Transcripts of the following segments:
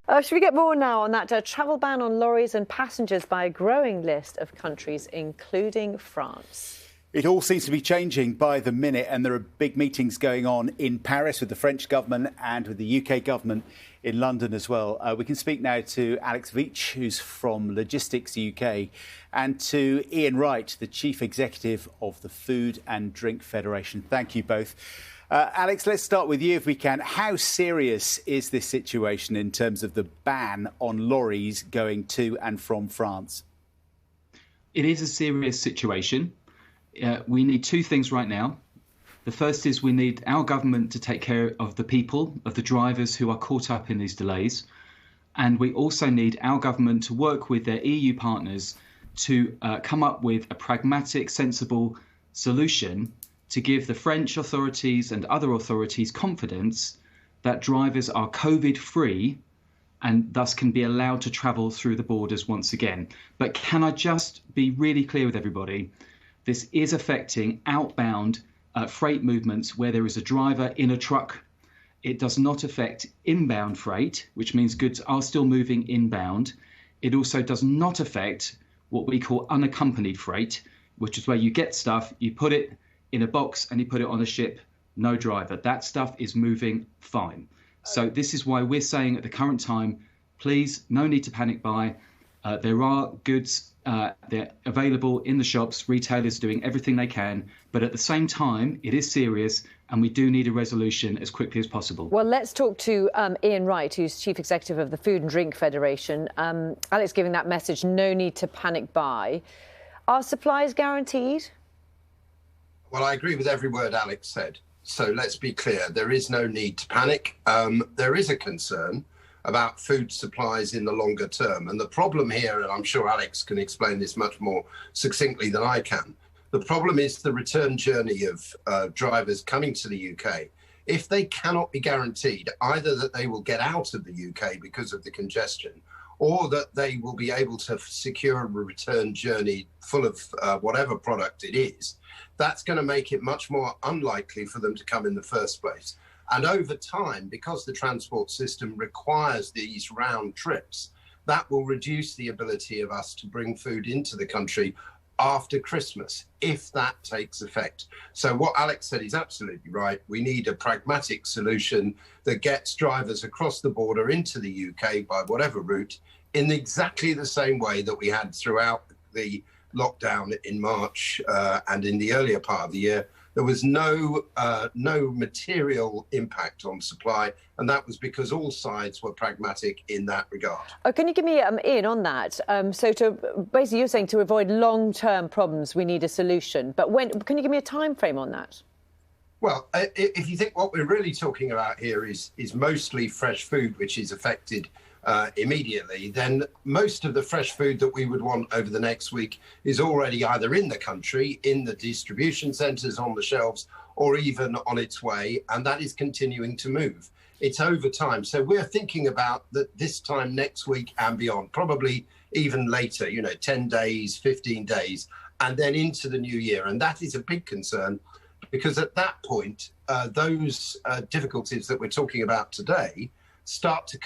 Should we get more now on that travel ban on lorries and passengers by a growing list of countries, including France? It all seems to be changing by the minute, and there are big meetings going on in Paris with the French government and with the UK government in London as well. We can speak now to Alex Veitch, who's from Logistics UK, and to Ian Wright, the Chief Executive of the Food and Drink Federation. Thank you both. Alex, let's start with you if we can. How serious is this situation in terms of the ban on lorries going to and from France? It is a serious situation. We need two things right now. The first is we need our government to take care of the people, of the drivers who are caught up in these delays. And we also need our government to work with their EU partners to come up with a pragmatic, sensible solution to give the French authorities and other authorities confidence that drivers are COVID-free and thus can be allowed to travel through the borders once again. But can I just be really clear with everybody? This is affecting outbound freight movements where there is a driver in a truck. It does not affect inbound freight, which means goods are still moving inbound. It also does not affect what we call unaccompanied freight, which is where you get stuff, you put it in a box and you put it on a ship, no driver. That stuff is moving fine. So this is why we're saying at the current time, please, no need to panic buy. There are goods, they're available in the shops, retailers doing everything they can. But at the same time, it is serious and we do need a resolution as quickly as possible. Well, let's talk to Ian Wright, who's Chief Executive of the Food and Drink Federation. Alex giving that message, no need to panic buy. Are supplies guaranteed? Well, I agree with every word Alex said. So let's be clear, there is no need to panic. There is a concern about food supplies in the longer term. And the problem here, and I'm sure Alex can explain this much more succinctly than I can, the problem is the return journey of drivers coming to the UK. If they cannot be guaranteed either that they will get out of the UK because of the congestion, or that they will be able to secure a return journey full of whatever product it is, that's going to make it much more unlikely for them to come in the first place. And over time, because the transport system requires these round trips, that will reduce the ability of us to bring food into the country after Christmas, if that takes effect. So what Alex said is absolutely right. We need a pragmatic solution that gets drivers across the border into the UK by whatever route in exactly the same way that we had throughout the lockdown in March and in the earlier part of the year. There was no material impact on supply, and that was because all sides were pragmatic in that regard. Oh, can you give me Ian on that? So basically you're saying to avoid long-term problems, we need a solution. But when can you give me a time frame on that? Well, if you think what we're really talking about here is mostly fresh food, which is affected immediately, then most of the fresh food that we would want over the next week is already either in the country, in the distribution centres, on the shelves, or even on its way, and that is continuing to move. It's over time. So we're thinking about that this time next week and beyond, probably even later, 10 days, 15 days, and then into the new year. And that is a big concern, because at that point, those difficulties that we're talking about today start to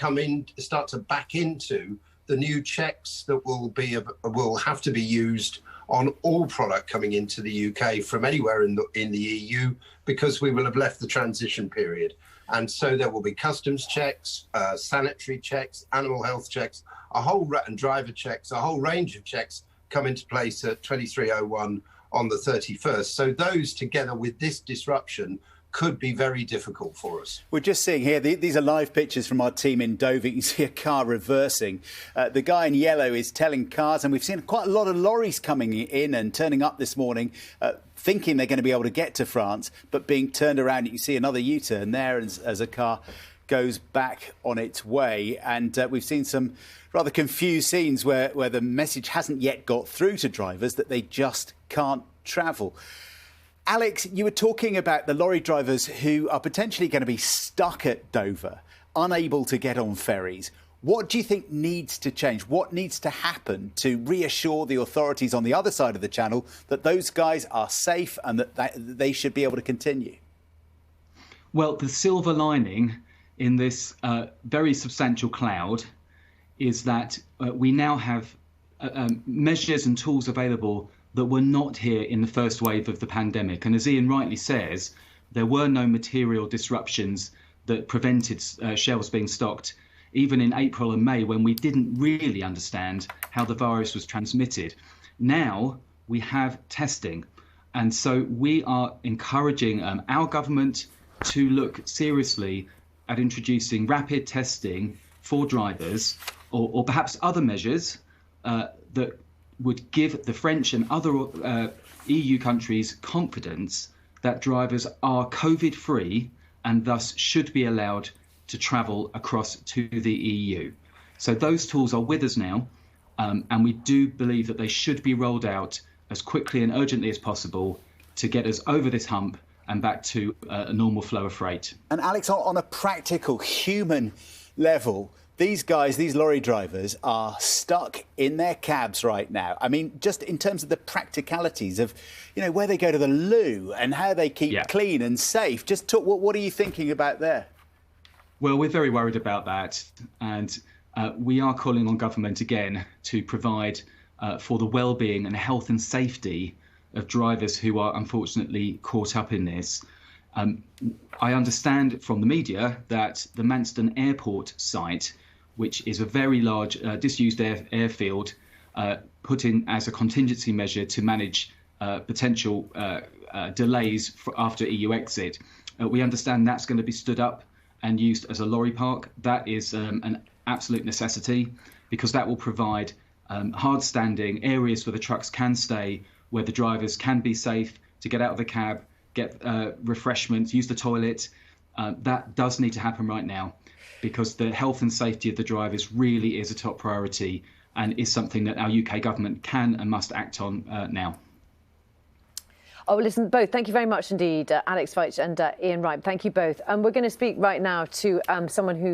back into the new checks that will have to be used on all product coming into the UK from anywhere in the EU, because we will have left the transition period. And so there will be customs checks, sanitary checks, animal health checks, and driver checks, a whole range of checks come into place at 23:01 on the 31st. So those, together with this disruption, could be very difficult for us. We're just seeing here, these are live pictures from our team in Dover. You can see a car reversing. The guy in yellow is telling cars, and we've seen quite a lot of lorries coming in and turning up this morning, thinking they're going to be able to get to France, but being turned around. You can see another U-turn there as a car goes back on its way. And we've seen some rather confused scenes where the message hasn't yet got through to drivers that they just can't travel. Alex, you were talking about the lorry drivers who are potentially going to be stuck at Dover, unable to get on ferries. What do you think needs to change? What needs to happen to reassure the authorities on the other side of the channel that those guys are safe and that they should be able to continue? Well, the silver lining in this very substantial cloud is that we now have measures and tools available that were not here in the first wave of the pandemic. And as Ian rightly says, there were no material disruptions that prevented shelves being stocked, even in April and May, when we didn't really understand how the virus was transmitted. Now we have testing. And so we are encouraging our government to look seriously at introducing rapid testing for drivers, or perhaps other measures that would give the French and other EU countries confidence that drivers are COVID-free and thus should be allowed to travel across to the EU. So those tools are with us now, and we do believe that they should be rolled out as quickly and urgently as possible to get us over this hump and back to a normal flow of freight. And Alex, on a practical human level, these guys, these lorry drivers, are stuck in their cabs right now. I mean, just in terms of the practicalities of, where they go to the loo and how they keep clean and safe. Just talk, what are you thinking about there? Well, we're very worried about that. And we are calling on government again to provide for the well-being and health and safety of drivers who are unfortunately caught up in this. I understand from the media that the Manston Airport site, which is a very large disused airfield, put in as a contingency measure to manage potential delays after EU exit. We understand that's going to be stood up and used as a lorry park. That is an absolute necessity, because that will provide hard-standing areas where the trucks can stay, where the drivers can be safe to get out of the cab, get refreshments, use the toilet. That does need to happen right now, because the health and safety of the drivers really is a top priority and is something that our UK government can and must act on now. Oh, well, listen, both, thank you very much indeed, Alex Veitch and Ian Wright. Thank you both. We're going to speak right now to someone who...